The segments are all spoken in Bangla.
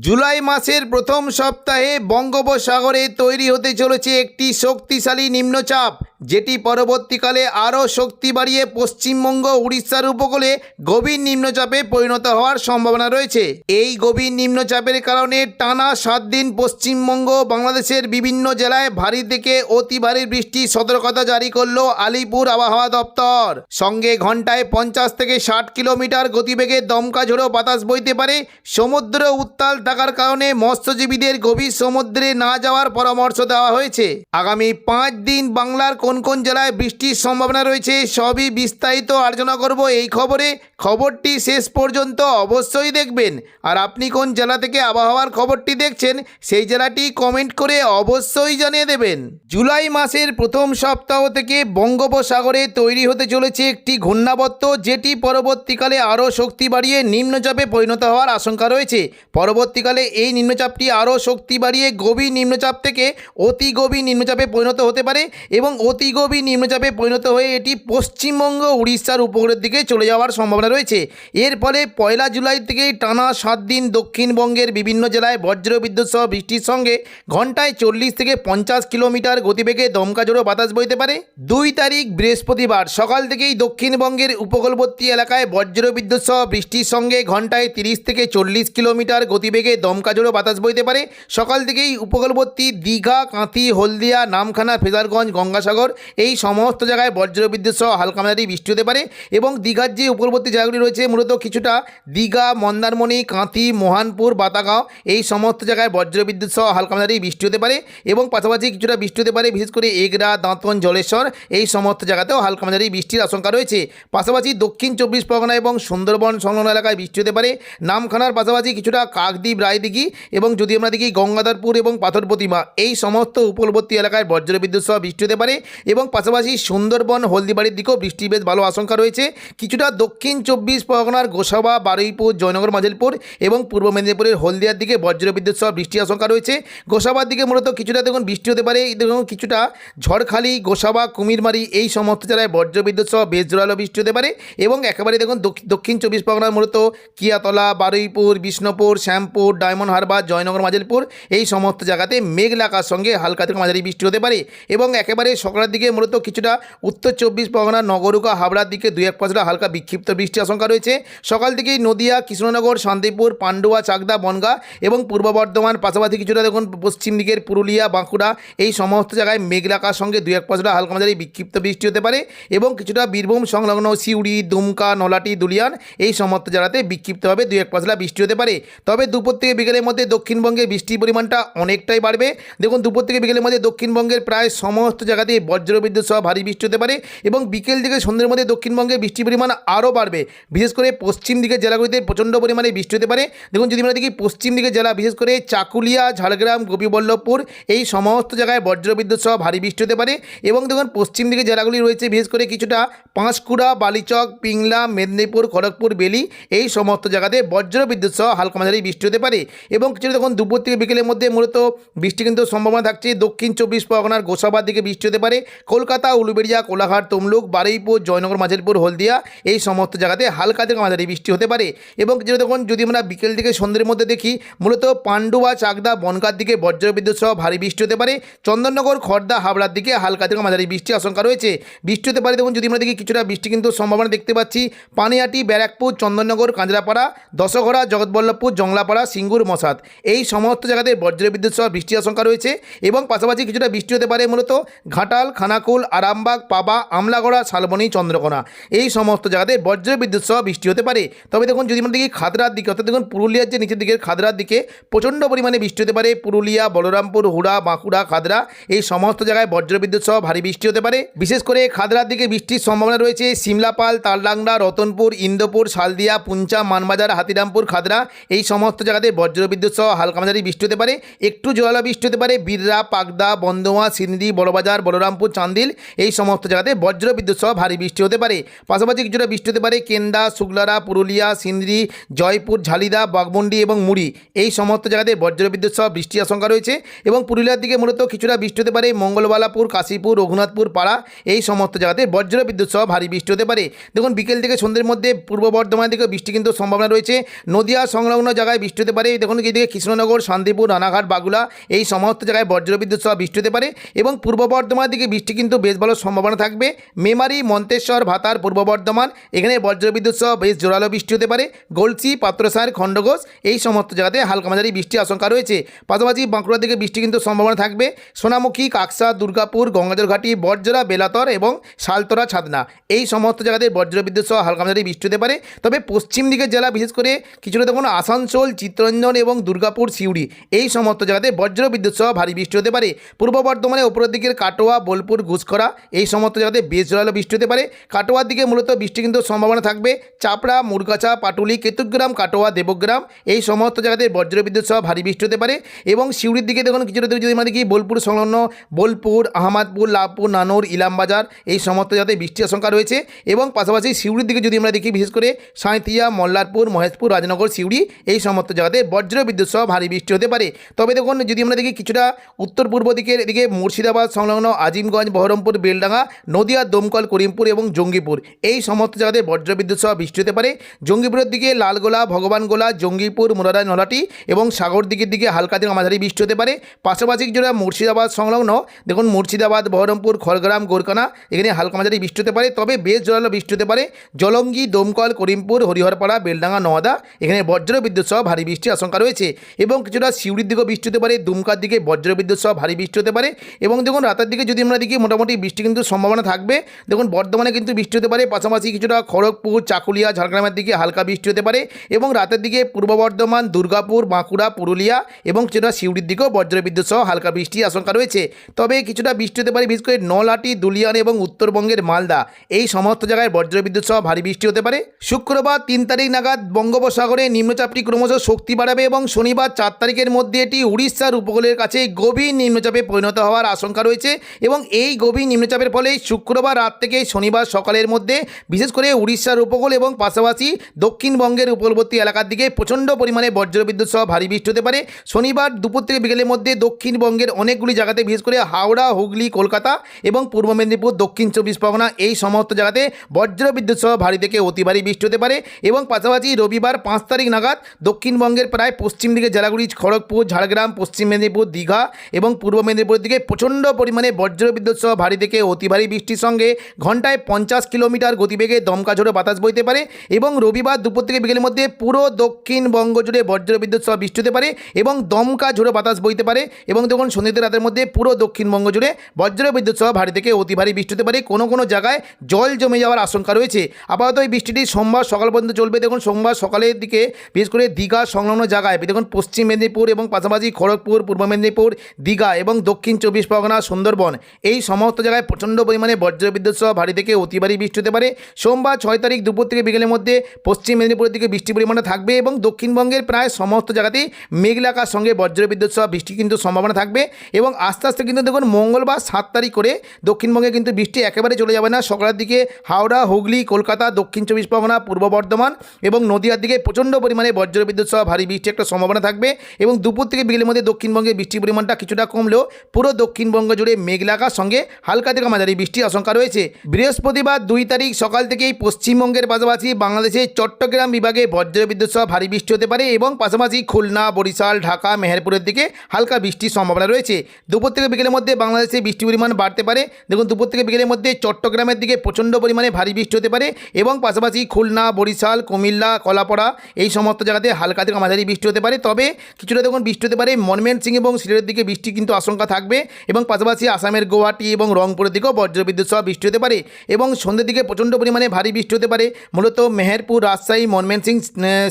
জুলাই মাসের প্রথম সপ্তাহে বঙ্গোপসাগরে তৈরি হতে চলেছে একটি শক্তিশালী নিম্নচাপ, যেটি পরবর্তীকালে আরও শক্তি বাড়িয়ে পশ্চিমবঙ্গ উড়িষ্যার উপকূলে গভীর নিম্নচাপে পরিণত হওয়ার সম্ভাবনা রয়েছে। এই গভীর নিম্নচাপের কারণে টানা 7 দিন পশ্চিমবঙ্গ বাংলাদেশের বিভিন্ন জেলায় ভারী থেকে অতি ভারী বৃষ্টির সতর্কতা জারি করল আলিপুর আবহাওয়া দপ্তর। সঙ্গে ঘন্টায় 50 থেকে 60 কিলোমিটার গতিবেগে দমকা ঝোড়ো বাতাস বইতে পারে। সমুদ্র উত্তাল থাকার কারণে মৎস্যজীবীদের গভীর সমুদ্রে না যাওয়ার পরামর্শ দেওয়া হয়েছে। আগামী 5 দিন বাংলার কোন কোন জেলায় বৃষ্টির সম্ভাবনা রয়েছে সবই বিস্তারিত আলোচনা করব এই খবরে। খবরটি শেষ পর্যন্ত অবশ্যই দেখবেন। আর আপনি কোন জেলা থেকে আবহাওয়ার খবরটি দেখছেন সেই জেলাটি কমেন্ট করে অবশ্যই জানিয়ে দেবেন। জুলাই মাসের প্রথম সপ্তাহ থেকে বঙ্গোপসাগরে তৈরি হতে চলেছে একটি ঘূর্ণাবর্ত, যেটি পরবর্তীকালে আরও শক্তি বাড়িয়ে নিম্নচাপে পরিণত হওয়ার আশঙ্কা রয়েছে। পরবর্তীকালে এই নিম্নচাপটি আরও শক্তি বাড়িয়ে গভীর নিম্নচাপ থেকে অতি গভীর নিম্নচাপে পরিণত হতে পারে এবং অতি গভীর নিম্নচাপে পরিণত হয়ে এটি পশ্চিমবঙ্গ উড়িষ্যার উপকূলের দিকে চলে যাওয়ার সম্ভাবনা রয়েছে। এর ফলে 1 জুলাই থেকে টানা 7 দিন দক্ষিণবঙ্গের বিভিন্ন জেলায় বজ্রবিদ্যুৎ সহ বৃষ্টির সঙ্গে ঘন্টায় 40 থেকে 50 কিলোমিটার গতিবেগে দমকা ঝোড়ো বাতাস বইতে পারে। 2 তারিখ বৃহস্পতিবার সকাল থেকেই দক্ষিণবঙ্গের উপকূলবর্তী এলাকায় বজ্রবিদ্যুৎ সহ বৃষ্টির সঙ্গে ঘন্টায় 30 থেকে 40 কিলোমিটার গতিবেগে দমকা ঝোড়ো বাতাস বইতে পারে। সকাল থেকেই উপকূলবর্তী দীঘা, কাঁথি, হলদিয়া, নামখানা, ফেজারগঞ্জ, গঙ্গাসাগর এই সমস্ত জায়গায় বজ্রবিদ্যুৎ সহ হালকা মাঝারি বৃষ্টি হতে পারে। এবং দীঘার যে উপকূলবর্তী জায়গাগুলি রয়েছে মূলত কিছুটা দীঘা, মন্দারমণি, কাঁথি, মোহনপুর, বাতাগাঁও এই সমস্ত জায়গায় বজ্রবিদ্যুৎ সহ হালকা মাঝারি বৃষ্টি হতে পারে। এবং পাশাপাশি কিছুটা বৃষ্টি হতে পারে বিশেষ করে এগরা, দাঁতন, জলেশ্বর এই সমস্ত জায়গাতেও হালকা মাঝারি বৃষ্টির আশঙ্কা রয়েছে। পাশাপাশি দক্ষিণ 24 পরগনা এবং সুন্দরবন সংলগ্ন এলাকায় বৃষ্টি হতে পারে। নামখানার পাশাপাশি কিছুটা কাকদ্বীপ, রায়দিঘি এবং যদি আমরা দেখি গঙ্গাধরপুর এবং পাথর প্রতিমা এই সমস্ত উপকূলবর্তী এলাকায় বজ্রবিদ্যুৎ সহ বৃষ্টি হতে পারে। এবং পাশাপাশি সুন্দরবন, হলদিবাড়ির দিকেও বৃষ্টির বেশ ভালো আশঙ্কা রয়েছে। কিছুটা দক্ষিণ 24 পরগনার গোসাবা, বারুইপুর, জয়নগর, মাঝিলপুর এবং পূর্ব মেদিনীপুরের হলদিয়ার দিকে বজ্রবিদ্যুৎ সহ বৃষ্টির আশঙ্কা রয়েছে। গোসাবার দিকে মূলত কিছুটা দেখুন বৃষ্টি হতে পারে। দেখুন কিছুটা ঝড়খালি, গোসাবা, কুমিরমারি এই সমস্ত জেলায় বজ্রবিদ্যুৎ সহ বেশ জোরালো বৃষ্টি হতে পারে। এবং একেবারে দেখুন দক্ষিণ 24 পরগনার মূলত কিয়াতলা, বারুইপুর, বিষ্ণুপুর, শ্যামপুর, ডায়মন্ড হারবার, জয়নগর, মাঝিলপুর এই সমস্ত জায়গাতে মেঘলা আকাশের সঙ্গে হালকা থেকে মাঝারি বৃষ্টি হতে পারে। এবং একেবারে সকালের দিকে মূলত কিছুটা উত্তর 24 পরগনা, নগরুকা, হাবড়ার দিকে 2-1 পশলা হালকা বিক্ষিপ্ত বৃষ্টির আশঙ্কা রয়েছে। সকাল থেকেই নদিয়া, কৃষ্ণনগর, শান্তিপুর, পান্ডুয়া, চাকদা, বনগাঁ এবং পূর্ব বর্ধমান, পাশাপাশি কিছুটা দেখুন পশ্চিম দিকের পুরুলিয়া, বাঁকুড়া এই সমস্ত জায়গায় মেঘলা আকাশের সঙ্গে 2-1 পশলা হালকা মাঝারি বিক্ষিপ্ত বৃষ্টি হতে পারে। এবং কিছুটা বীরভূম সংলগ্ন সিউড়ি, দুমকা, নলাটি, দুলিয়ান এই সমস্ত জায়গাতে বিক্ষিপ্তভাবে 2-1 পশলা বৃষ্টি হতে পারে। তবে দুপুর থেকে বিকেলের মধ্যে দক্ষিণবঙ্গে বৃষ্টির পরিমাণটা অনেকটাই বাড়বে। দেখুন দুপুর থেকে বিকেলের মধ্যে দক্ষিণবঙ্গের প্রায় সমস্ত জায়গাতে বজ্রবিদ্যুৎ সহ ভারী বৃষ্টি হতে পারে। এবং বিকেল থেকে সন্ধ্যের মধ্যে দক্ষিণবঙ্গে বৃষ্টির পরিমাণ আরও বাড়বে। বিশেষ করে পশ্চিম দিকের জেলাগুলিতে প্রচণ্ড পরিমাণে বৃষ্টি হতে পারে। দেখুন যদি আমরা দেখি পশ্চিম দিকের জেলা বিশেষ করে চাকুলিয়া, ঝাড়গ্রাম, গোপীবল্লভপুর এই সমস্ত জায়গায় বজ্রবিদ্যুৎ সহ ভারী বৃষ্টি হতে পারে। এবং দেখুন পশ্চিম দিকের জেলাগুলি রয়েছে বিশেষ করে কিছুটা পাঁশকুড়া, বালিচক, পিংলা, মেদিনীপুর, খড়গপুর, বেলি এই সমস্ত জায়গাতে বজ্রবিদ্যুৎ সহ হালকা মাঝারি বৃষ্টি হতে পারে। এবং কিছুটা দেখুন দুপুর থেকে বিকেলের মধ্যে মূলত বৃষ্টি কিন্তু সম্ভাবনা থাকছে দক্ষিণ 24 পরগনার গোসাবার দিকে বৃষ্টি হতে পারে। কলকাতা, উলুবেড়িয়া, কোলাঘাট, তমলুক, বারুইপুর, জয়নগর, মাঝিলপুর, হলদিয়া এই সমস্ত জায়গাতে হালকা থেকে মাঝারি বৃষ্টি হতে পারে। এবং যেটা দেখুন যদি আমরা বিকেল থেকে সন্ধ্যের মধ্যে দেখি মূলত পান্ডুয়া, চাকদা, বনগাঁর দিকে বজ্রবিদ্যুৎ সহ ভারী বৃষ্টি হতে পারে। চন্দননগর, খড়দা, হাবড়ার দিকে হালকা থেকে মাঝারি বৃষ্টির আশঙ্কা রয়েছে। বৃষ্টি হতে পারে দেখুন যদি আমরা দেখি কিছুটা বৃষ্টি কিন্তু সম্ভাবনা দেখতে পাচ্ছি পানিহাটি, ব্যারাকপুর, চন্দননগর, কাঁচরাপাড়া, দশঘরা, জগৎবল্লভপুর, জংলাপাড়া, সিঙ্গুর, মশাদ এই সমস্ত জায়গাতে বজ্রবিদ্যুৎ সহ বৃষ্টির আশঙ্কা রয়েছে। এবং পাশাপাশি কিছুটা বৃষ্টি হতে পারে মূলত ঘাটাল, খানাকুল, আরামবাগ, পাবা, আমলাগড়া, শালবনী, চন্দ্রকোনা এই সমস্ত জায়গাতে বজ্রবিদ্যুৎ সহ বৃষ্টি হতে পারে। তবে দেখুন যদি আমরা দেখি খাদরার দিকে অর্থাৎ দেখুন পুরুলিয়ার যে নিচের দিকের খাদরার দিকে প্রচণ্ড পরিমাণে বৃষ্টি হতে পারে। পুরুলিয়া, বলরামপুর, হুড়া, বাঁকুড়া, খাদরা এই সমস্ত জায়গায় বজ্রবিদ্যুৎ সহ ভারী বৃষ্টি হতে পারে। বিশেষ করে খাদরার দিকে বৃষ্টির সম্ভাবনা রয়েছে সিমলাপাল, তালডাংরা, রতনপুর, ইন্দোপুর, শালদিয়া, পুঞ্চা, মানবাজার, হাতিরামপুর, খাদরা এই সমস্ত জায়গাতে বজ্রবিদ্যুৎ সহ হালকা মাঝারি বৃষ্টি হতে পারে। একটু জোরালো বৃষ্টি হতে পারে বিররা, পাকদা, বন্দোয়া, সিন্দি, বড়বাজার, বলরামপুর বহরমপুর, চান্দিল এই সমস্ত জায়গাতে বজ্র বিদ্যুৎ সহ ভারী বৃষ্টি হতে পারে। পাশাপাশি কিছুটা বৃষ্টি হতে পারে কেন্দা, শুক্লারা, পুরুলিয়া, সিন্দ্রি, জয়পুর, ঝালিদা, বাগমুন্ডি এবং মুড়ি এই সমস্ত জায়গাতে বজ্র বিদ্যুৎ সহ বৃষ্টির আশঙ্কা রয়েছে। এবং পুরুলিয়ার দিকে মূলত কিছুটা বৃষ্টি হতে পারে মঙ্গলবালাপুর, কাশীপুর, রঘুনাথপুর, পাড়া এই সমস্ত জায়গাতে বজ্র বিদ্যুৎ সহ ভারী বৃষ্টি হতে পারে। দেখুন বিকেল থেকে সন্ধ্যের মধ্যে পূর্ব বর্ধমানের দিকে বৃষ্টি কিন্তু সম্ভাবনা রয়েছে। নদিয়া সংলগ্ন জায়গায় বৃষ্টি হতে পারে। দেখুন এইদিকে কৃষ্ণনগর, শান্তিপুর, রানাঘাট, বাগুলা এই সমস্ত জায়গায় বজ্র বিদ্যুৎ সহ বৃষ্টি হতে পারে। এবং পূর্ব বর্ধমানের দিকে বৃষ্টি কিন্তু বেশ ভালো সম্ভাবনা থাকবে। মেমারি, মন্তেশ্বর, ভাতার, পূর্ব বর্ধমান এখানে বজ্র বিদ্যুৎ সহ বেশ জোরালো বৃষ্টি হতে পারে। গলসি, পাত্রসার, খণ্ডঘোষ এই সমস্ত জায়গাতে হালকা মাঝারি বৃষ্টির আশঙ্কা রয়েছে। পাশাপাশি বাঁকুড়ার দিকে বৃষ্টি কিন্তু সম্ভাবনা থাকবে। সোনামুখী, কাকসা, দুর্গাপুর, গঙ্গাজলঘাটি, বড়জোড়া, বেলাতর এবং শালতরা, ছাদনা এই সমস্ত জায়গাতে বজ্র বিদ্যুৎ সহ হালকা মাঝারি বৃষ্টি হতে পারে। তবে পশ্চিম দিকের জেলা বিশেষ করে কিছুটা দেখুন আসানসোল, চিত্তরঞ্জন এবং দুর্গাপুর, সিউড়ি এই সমস্ত জায়গাতে বজ্র বিদ্যুৎ সহ ভারী বৃষ্টি হতে পারে। পূর্ব বর্ধমানে উপরের দিকের কাটোয়া, বোলপুর, ঘুষখরা এই সমস্ত জায়গাতে বেশ জোরালো বৃষ্টি হতে পারে। কাটোয়ার দিকে মূলত বৃষ্টি কিন্তু সম্ভাবনা থাকবে। চাপড়া, মুরগাছা, পাটুলি, কেতুগ্রাম, কাটোয়া, দেবগ্রাম এই সমস্ত জায়গাতে বজ্র বিদ্যুৎ সহ ভারী বৃষ্টি হতে পারে। এবং সিউড়ির দিকে দেখুন কিছুটা যদি আমরা দেখি বোলপুর সংলগ্ন বোলপুর, আহমদপুর, লাভপুর, নানুর, ইলামবাজার এই সমস্ত জায়গাতে বৃষ্টির আশঙ্কা রয়েছে। এবং পাশাপাশি সিউড়ির দিকে যদি আমরা দেখি বিশেষ করে সাঁইথিয়া, মল্লারপুর, মহেশপুর, রাজনগর, সিউড়ি এই সমস্ত জায়গাতে বজ্র বিদ্যুৎ সহ ভারী বৃষ্টি হতে পারে। তবে দেখুন যদি আমরা দেখি কিছুটা উত্তর পূর্ব দিকের এদিকে মুর্শিদাবাদ সংলগ্ন আজিমগঞ্জ, বহরমপুর, বেলডাঙ্গা, নদিয়া, দমকল, করিমপুর এবং জঙ্গিপুর এই সমস্ত জায়গাতে বজ্র বিদ্যুৎ সহ বৃষ্টি হতে পারে। জঙ্গিপুরের দিকে লালগোলা, ভগবানগোলা, জঙ্গিপুর, মুরাদান, নলাটি এবং সাগর দিকের দিকে হালকা থেকে মাঝারি বৃষ্টি হতে পারে। পাশাপাশি যেটা মুর্শিদাবাদ সংলগ্ন দেখুন মুর্শিদাবাদ, বহরমপুর, খড়গ্রাম, গোরকানা এখানে হালকা মাঝারি বৃষ্টি হতে পারে। তবে বেশ জোরালো বৃষ্টি হতে পারে জলঙ্গি, দমকল, করিমপুর, হরিহরপাড়া, বেলডাঙ্গা, নওয়াদা এখানে বজ্র বিদ্যুৎ সহ ভারী বৃষ্টির আশঙ্কা রয়েছে। এবং কিছুটা সিউড়ির দিকেও বৃষ্টি হতে পারে, দুমকার দিকে বজ্র বিদ্যুৎ সহ ভারী বৃষ্টি হতে পারে। এবং দেখুন রাতের দিকে যদি আমরা দেখি মোটামুটি বৃষ্টি কিন্তু সম্ভাবনা থাকবে। দেখুন বর্ধমানে কিন্তু বৃষ্টি হতে পারে। পাশাপাশি কিছুটা খড়গপুর, চাকুলিয়া, ঝাড়গ্রামের দিকে হালকা বৃষ্টি হতে পারে। এবং রাতের দিকে পূর্ব বর্ধমান, দুর্গাপুর, বাঁকুড়া, পুরুলিয়া এবং কিছুটা সিউড়ির দিকেও বজ্র বিদ্যুৎ সহ হালকা বৃষ্টির আশঙ্কা রয়েছে। তবে কিছুটা বৃষ্টি হতে পারে বিশেষ করে নলহাটি, দুলিয়ান এবং উত্তরবঙ্গের মালদা এই সমস্ত জায়গায় বজ্র বিদ্যুৎ সহ ভারী বৃষ্টি হতে পারে। শুক্রবার 3 তারিখ নাগাদ বঙ্গোপসাগরে নিম্নচাপটি ক্রমশ শক্তি বাড়াবে এবং শনিবার 4 তারিখের মধ্যে এটি উড়িষ্যার উপকূলের কাছে গভীর নিম্নচাপে পরিণত হওয়ার আশঙ্কা রয়েছে। এবং এই গভীর নিম্নচাপের ফলে শুক্রবার রাত থেকে শনিবার সকালের মধ্যে বিশেষ করে উড়িষ্যার উপকূল এবং পাশাপাশি দক্ষিণবঙ্গের উপকূলবর্তী এলাকার দিকে প্রচণ্ড পরিমাণে বজ্রবিদ্যুৎ সহ ভারী বৃষ্টি হতে পারে। শনিবার দুপুর থেকে বিকেলের মধ্যে দক্ষিণবঙ্গের অনেকগুলি জায়গাতে বিশেষ করে হাওড়া, হুগলি, কলকাতা এবং পূর্ব মেদিনীপুর, দক্ষিণ 24 পরগনা এই সমস্ত জায়গাতে বজ্রবিদ্যুৎ সহ ভারী থেকে অতি ভারী বৃষ্টি হতে পারে। এবং পাশাপাশি রবিবার 5 তারিখ নাগাদ দক্ষিণবঙ্গের প্রায় পশ্চিম দিকে জেলাগুলি খড়গপুর, ঝাড়গ্রাম, পশ্চিম মেদিনীপুর, দীঘা এবং পূর্ব মেদিনীপুরের দিকে প্রচণ্ড পরিমাণে বজ্রবিদ্যুৎ সহ ভারী থেকে অতি ভারী বৃষ্টির সঙ্গে ঘন্টায় 50 কিলোমিটার গতিবেগে দমকা ঝোড়ো বাতাস বইতে পারে। এবং রবিবার দুপুর থেকে বিকেলের মধ্যে পুরো দক্ষিণবঙ্গ জুড়ে বজ্রবিদ্যুৎ সহ বৃষ্টি হতে পারে এবং দমকা ঝোড়ো বাতাস বইতে পারে। এবং দেখুন সন্ধ্যে রাতের মধ্যে পুরো দক্ষিণবঙ্গ জুড়ে বজ্রবিদ্যুৎ সহ ভারী থেকে অতি ভারী বৃষ্টি হতে পারে। কোনো কোনো জায়গায় জল জমে যাওয়ার আশঙ্কা রয়েছে। আপাতত এই বৃষ্টিটি সোমবার সকাল পর্যন্ত চলবে। দেখুন সোমবার সকালের দিকে বিশেষ করে দীঘা সংলগ্ন জায়গায় দেখুন পশ্চিম মেদিনীপুর এবং পাশাপাশি খড়গপুর, পূর্ব মেদিনীপুর, দীঘা এবং দক্ষিণ 24 পরগনা, সুন্দরবন এই সমস্ত জায়গায় প্রচণ্ড পরিমাণে বজ্রবিদ্যুৎ সহ ভারী থেকে অতি ভারী বৃষ্টি হতে পারে। সোমবার 6 তারিখ দুপুর থেকে বিকেলের মধ্যে পশ্চিম মেদিনীপুরের দিকে বৃষ্টির পরিমাণে থাকবে এবং দক্ষিণবঙ্গের প্রায় সমস্ত জায়গাতেই মেঘলা আকাশের সঙ্গে বজ্রবিদ্যুৎ সহ বৃষ্টি কিন্তু সম্ভাবনা থাকবে। এবং আস্তে আস্তে কিন্তু দেখুন মঙ্গলবার 7 তারিখ করে দক্ষিণবঙ্গে কিন্তু বৃষ্টি একেবারে চলে যাবে না। সকালের দিকে হাওড়া, হুগলি, কলকাতা, দক্ষিণ 24 পরগনা, পূর্ব বর্ধমান এবং নদিয়ার দিকে প্রচণ্ড পরিমাণে বজ্রবিদ্যুৎ সহ ভারী বৃষ্টি একটা সম্ভাবনা থাকবে। এবং দুপুর থেকে বিকেলের মধ্যে দক্ষিণবঙ্গে বৃষ্টির পরিমাণটা কিছুটা কমলেও পুরো দক্ষিণবঙ্গ জুড়ে মেঘলা আকাশের সঙ্গে হালকা থেকে মাঝারি বৃষ্টির আশঙ্কা রয়েছে। বৃহস্পতিবার 2 তারিখ সকাল থেকেই পশ্চিমবঙ্গের পাশাপাশি বাংলাদেশের চট্টগ্রাম বিভাগে বজ্রবিদ্যুৎ সহ ভারী বৃষ্টি হতে পারে এবং পাশাপাশি খুলনা, বরিশাল, ঢাকা, মেহেরপুরের দিকে হালকা বৃষ্টির সম্ভাবনা রয়েছে। দুপুর থেকে বিকেলের মধ্যে বাংলাদেশে বৃষ্টির পরিমাণ বাড়তে পারে। দেখুন দুপুর থেকে বিকেলের মধ্যে চট্টগ্রামের দিকে প্রচণ্ড পরিমাণে ভারী বৃষ্টি হতে পারে এবং পাশাপাশি খুলনা, বরিশাল, কুমিল্লা, কলাপাড়া এই সমস্ত জায়গাতে হালকা থেকে মাঝারি বৃষ্টি হতে পারে। তবে কিছুটা দেখুন বৃষ্টি হতে পারে ময়মনসিংহ এবং সিলেটের দিকে বৃষ্টি কিন্তু আশঙ্কা থাকবে। এবং পাশাপাশি আসামের গুয়াহাটি এবং রংপুরের দিকেও বজ্রবিদ্যুৎ সহ বৃষ্টি হতে পারে। এবং সন্ধ্যের দিকে প্রচণ্ড পরিমাণে ভারী বৃষ্টি হতে পারে মূলত মেহেরপুর, রাজশাহী, ময়মনসিংহ,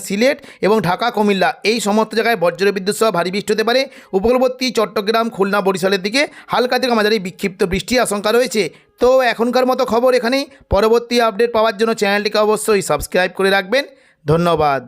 সিলেট এবং ঢাকা, কুমিল্লা এই সমস্ত জায়গায় বজ্রবিদ্যুৎ সহ ভারী বৃষ্টি হতে পারে। উপকূলবর্তী চট্টগ্রাম, খুলনা, বরিশালের দিকে হালকা থেকে মাঝারি বিক্ষিপ্ত বৃষ্টির আশঙ্কা রয়েছে। তো এখনকার মতো খবর এখানেই। পরবর্তী আপডেট পাওয়ার জন্য চ্যানেলটিকে অবশ্যই সাবস্ক্রাইব করে রাখবেন। ধন্যবাদ।